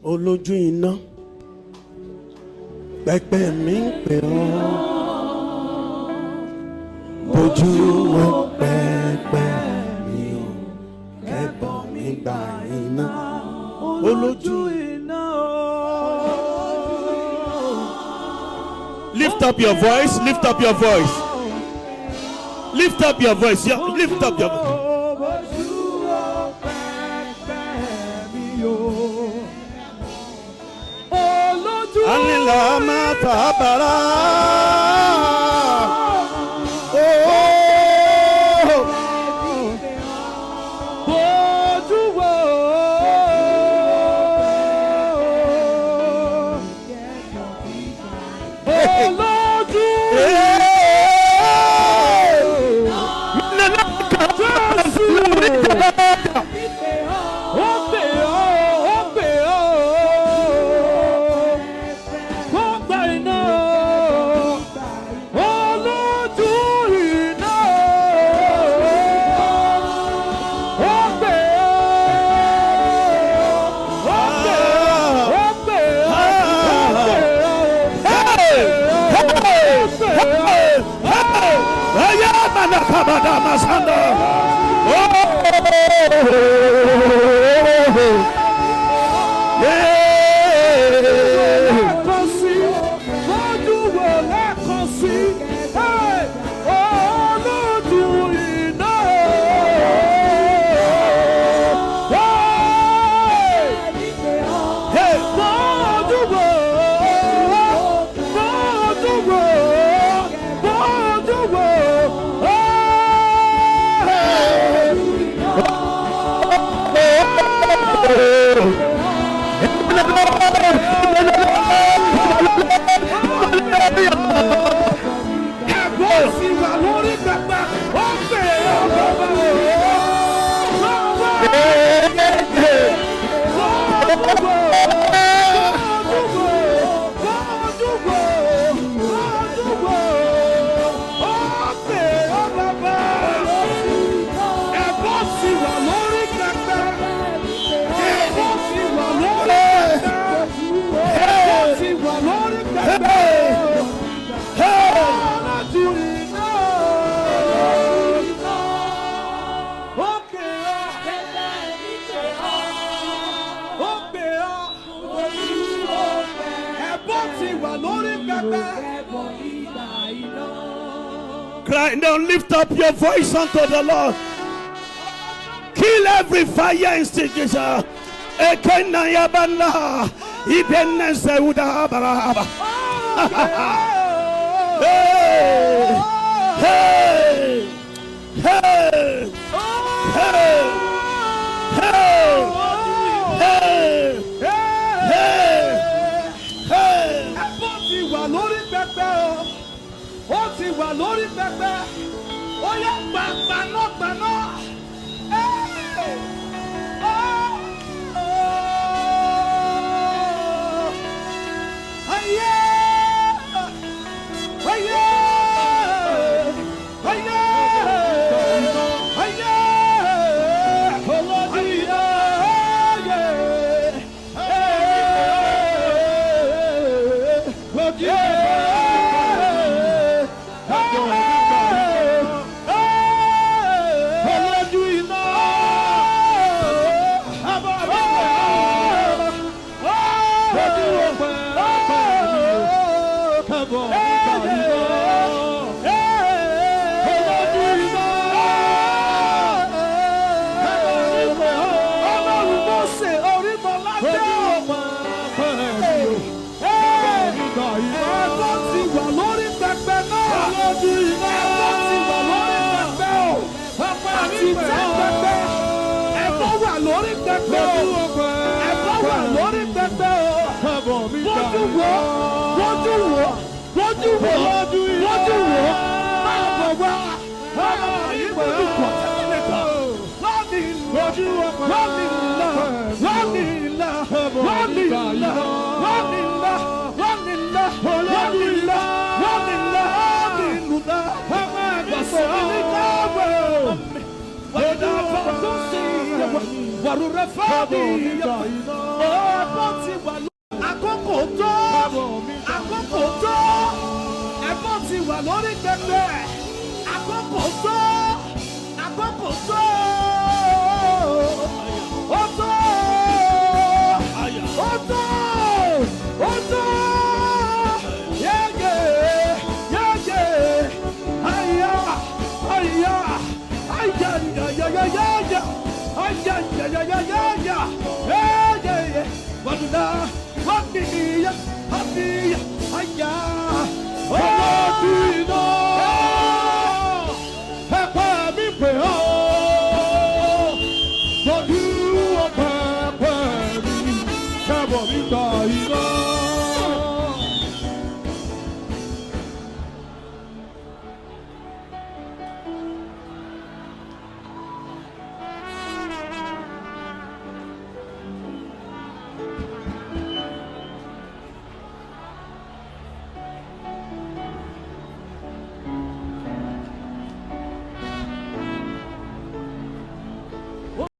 olójú iná pẹpẹ mi ń pè ọ́ bójú wọn pẹpẹ mi ò kẹbọ mi gbà iná olójú iná. Lift up your voice, lift up your voice, lift up your voice, yeah, lift up your voice. Anila mata bara, Cry now, lift up your voice unto the Lord. Kill every fire extinguisher. Ekenaya banda, ibenne seuda baraba. Hey, hey, hey, hey, hey, hey, hey, hey. Ó ti wà lórí pẹpẹ, ó yẹ gbaná. wàrúrẹ́ fáàbì ẹ̀bọ́n ti wà lórí àkókò tó ẹ̀bọ́n ti wà lórí pẹpẹ àkókò tó Oh